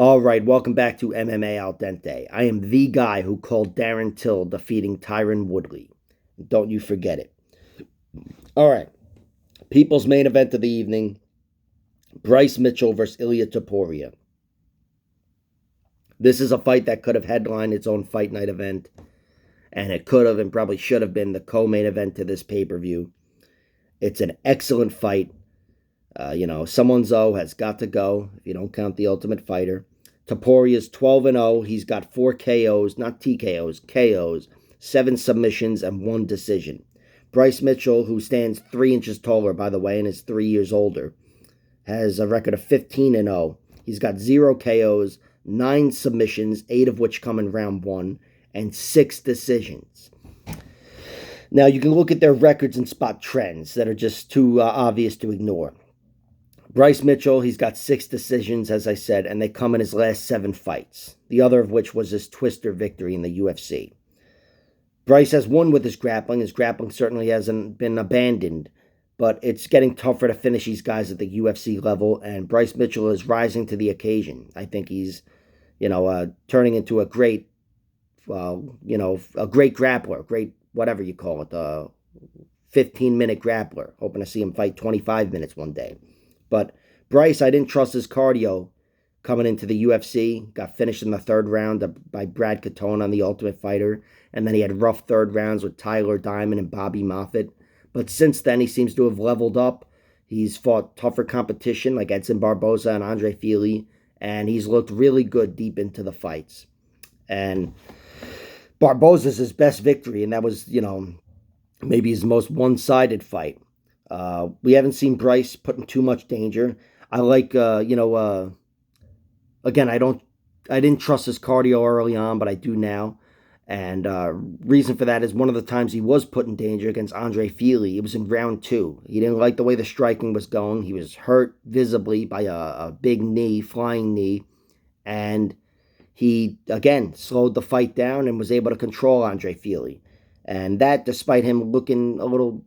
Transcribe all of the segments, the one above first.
All right, welcome back to MMA Al Dente. I am the guy who called Darren Till defeating Tyron Woodley. Don't you forget it. All right, people's main event of the evening, Bryce Mitchell versus Ilia Topuria. This is a fight that could have headlined its own fight night event, and it could have and probably should have been the co-main event to this pay-per-view. It's an excellent fight. Someone's O has got to go if you don't count the Ultimate Fighter. Topuria's 12-0. He's got 4 KOs, not TKOs, KOs, 7 submissions, and 1 decision. Bryce Mitchell, who stands 3 inches taller, by the way, and is 3 years older, has a record of 15-0. He's got 0 KOs, 9 submissions, 8 of which come in round 1, and 6 decisions. Now, you can look at their records and spot trends that are just too obvious to ignore. Bryce Mitchell, he's got 6 decisions, as I said, and they come in his last 7 fights, the other of which was his twister victory in the UFC. Bryce has won with his grappling. His grappling certainly hasn't been abandoned, but it's getting tougher to finish these guys at the UFC level, and Bryce Mitchell is rising to the occasion. I think he's, turning into a great grappler, great whatever you call it, 15-minute grappler. Hoping to see him fight 25 minutes one day. But Bryce, I didn't trust his cardio coming into the UFC. Got finished in the 3rd round by Brad Catone on The Ultimate Fighter. And then he had rough 3rd rounds with Tyler Diamond and Bobby Moffitt. But since then, he seems to have leveled up. He's fought tougher competition like Edson Barboza and Andre Fili. And he's looked really good deep into the fights. And Barboza's his best victory. And that was, maybe his most one-sided fight. We haven't seen Bryce put in too much danger. I like, again, I didn't trust his cardio early on, but I do now. And reason for that is one of the times he was put in danger against Andre Fili. It was in round 2. He didn't like the way the striking was going. He was hurt visibly by a big knee, flying knee. And he, again, slowed the fight down and was able to control Andre Fili. And that, despite him looking a little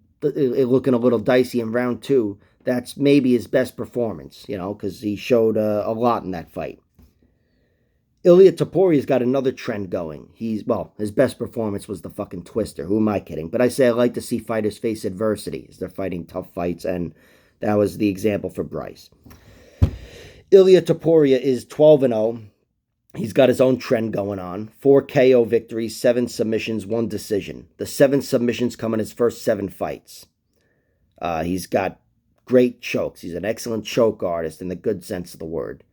dicey in round 2, that's maybe his best performance, because he showed a lot in that fight. Ilia Topuria's got another trend going. His best performance was the fucking twister. Who am I kidding? But I say I like to see fighters face adversity as they're fighting tough fights, and that was the example for Bryce. Ilia Topuria is 12-0. He's got his own trend going on. 4 KO victories, 7 submissions, 1 decision. The 7 submissions come in his first 7 fights. He's got great chokes. He's an excellent choke artist in the good sense of the word.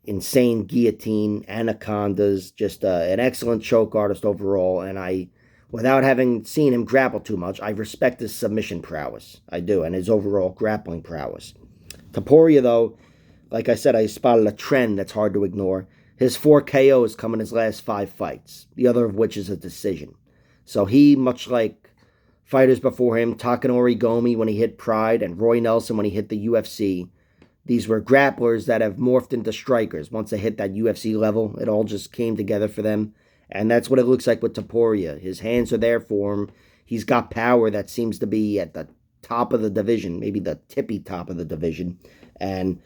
Insane guillotine, anacondas, just an excellent choke artist overall. And without having seen him grapple too much, I respect his submission prowess. I do, and his overall grappling prowess. Topuria, though, like I said, I spotted a trend that's hard to ignore. His 4 KOs come in his last 5 fights, the other of which is a decision. So he, much like fighters before him, Takanori Gomi when he hit Pride and Roy Nelson when he hit the UFC, these were grapplers that have morphed into strikers. Once they hit that UFC level, it all just came together for them. And that's what it looks like with Topuria. His hands are there for him. He's got power that seems to be at the top of the division, maybe the tippy top of the division. And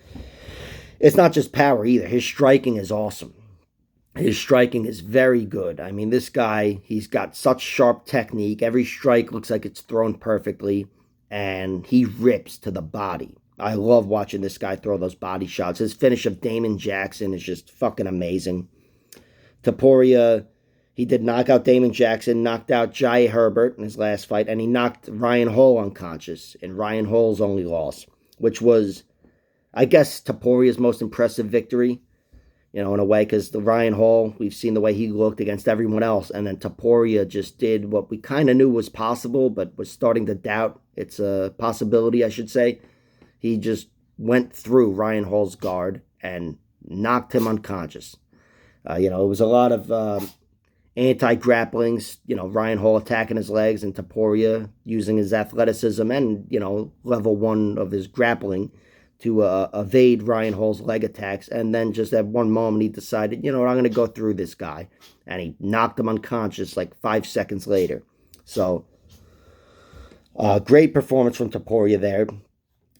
it's not just power either. His striking is awesome. His striking is very good. I mean, this guy, he's got such sharp technique. Every strike looks like it's thrown perfectly, and he rips to the body. I love watching this guy throw those body shots. His finish of Damon Jackson is just fucking amazing. Topuria, he did knock out Damon Jackson, knocked out Jai Herbert in his last fight, and he knocked Ryan Hall unconscious in Ryan Hall's only loss, which was, I guess, Topuria's most impressive victory, in a way, because the Ryan Hall, we've seen the way he looked against everyone else, and then Topuria just did what we kind of knew was possible, but was starting to doubt its possibility, I should say. He just went through Ryan Hall's guard and knocked him unconscious. It was a lot of anti-grapplings, Ryan Hall attacking his legs and Topuria using his athleticism and, level 1 of his grappling to evade Ryan Hall's leg attacks. And then just at one moment, he decided, I'm going to go through this guy. And he knocked him unconscious like 5 seconds later. So, great performance from Topuria there.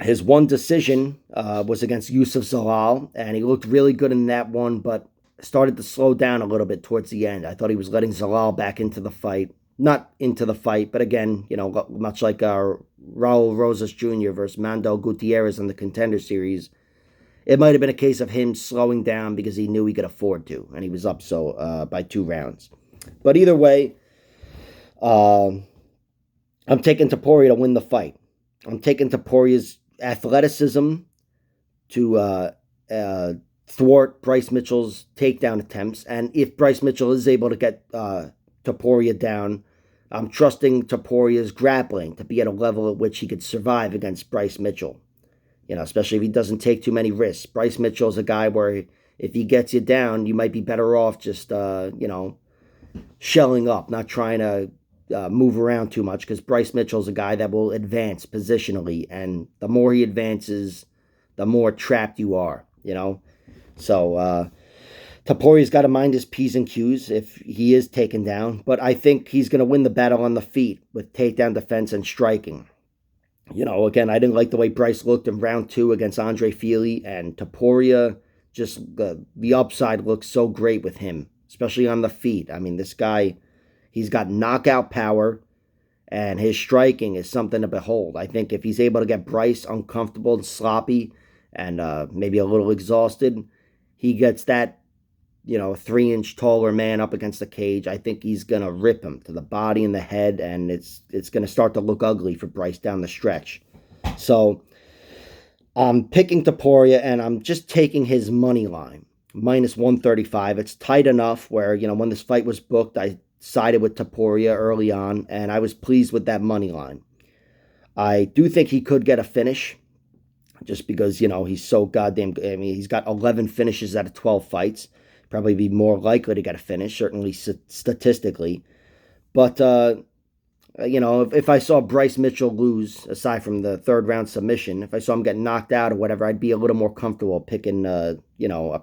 His one decision was against Yusuf Zalal, and he looked really good in that one, but started to slow down a little bit towards the end. I thought he was letting Zalal back into the fight. Not into the fight, but again, much like Raul Rosas Jr. versus Mando Gutierrez in the Contender Series, it might have been a case of him slowing down because he knew he could afford to, and he was up by 2 rounds. But either way, I'm taking Topuria to win the fight. I'm taking Topuria's athleticism to thwart Bryce Mitchell's takedown attempts. And if Bryce Mitchell is able to get Topuria down, I'm trusting Topuria's grappling to be at a level at which he could survive against Bryce Mitchell. Especially if he doesn't take too many risks. Bryce Mitchell's a guy where if he gets you down, you might be better off just, shelling up, not trying to move around too much, because Bryce Mitchell's a guy that will advance positionally, and the more he advances, the more trapped you are, So Topuria's got to mind his P's and Q's if he is taken down, but I think he's going to win the battle on the feet with takedown defense and striking. Again, I didn't like the way Bryce looked in round 2 against Andre Fili, and Topuria, just the upside looks so great with him, especially on the feet. I mean, this guy, he's got knockout power, and his striking is something to behold. I think if he's able to get Bryce uncomfortable and sloppy and maybe a little exhausted, he gets that 3-inch taller man up against the cage. I think he's going to rip him to the body and the head, and it's going to start to look ugly for Bryce down the stretch. So I'm picking Topuria, and I'm just taking his money line, minus 135. It's tight enough where, when this fight was booked, I sided with Topuria early on, and I was pleased with that money line. I do think he could get a finish, just because, he's so goddamn good. I mean, he's got 11 finishes out of 12 fights. Probably be more likely to get a finish, certainly statistically. But, if I saw Bryce Mitchell lose, aside from the 3rd-round submission, if I saw him get knocked out or whatever, I'd be a little more comfortable picking, a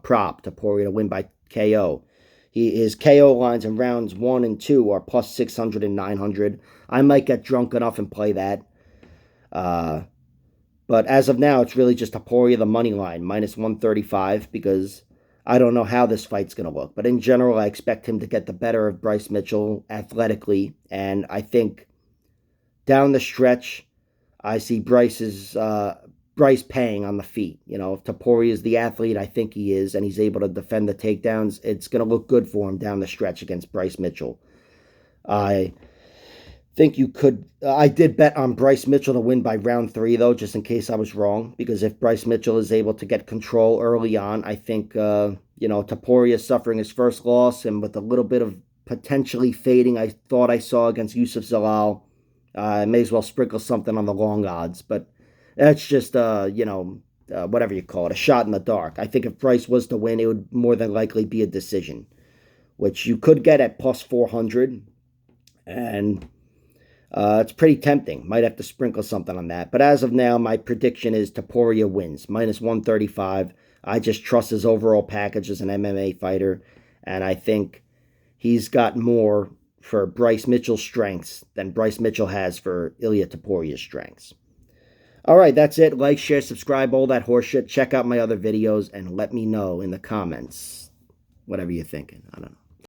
prop Topuria to win by KO. His KO lines in rounds 1 and 2 are plus 600 and 900. I might get drunk enough and play that. But as of now, it's really just Topuria, the money line, minus 135, because I don't know how this fight's going to look. But in general, I expect him to get the better of Bryce Mitchell athletically. And I think down the stretch, I see Bryce paying on the feet. If Topuria is the athlete I think he is, and he's able to defend the takedowns, it's going to look good for him down the stretch against Bryce Mitchell. I think you could... I did bet on Bryce Mitchell to win by round 3, though, just in case I was wrong. Because if Bryce Mitchell is able to get control early on, I think, Topuria is suffering his first loss, and with a little bit of potentially fading I thought I saw against Yusuf Zalal, I may as well sprinkle something on the long odds. But that's just, whatever you call it, a shot in the dark. I think if Bryce was to win, it would more than likely be a decision, which you could get at plus 400. And it's pretty tempting. Might have to sprinkle something on that. But as of now, my prediction is Topuria wins, minus 135. I just trust his overall package as an MMA fighter, and I think he's got more for Bryce Mitchell's strengths than Bryce Mitchell has for Ilia Topuria's strengths. All right, that's it. Like, share, subscribe, all that horseshit. Check out my other videos and let me know in the comments whatever you're thinking. I don't know.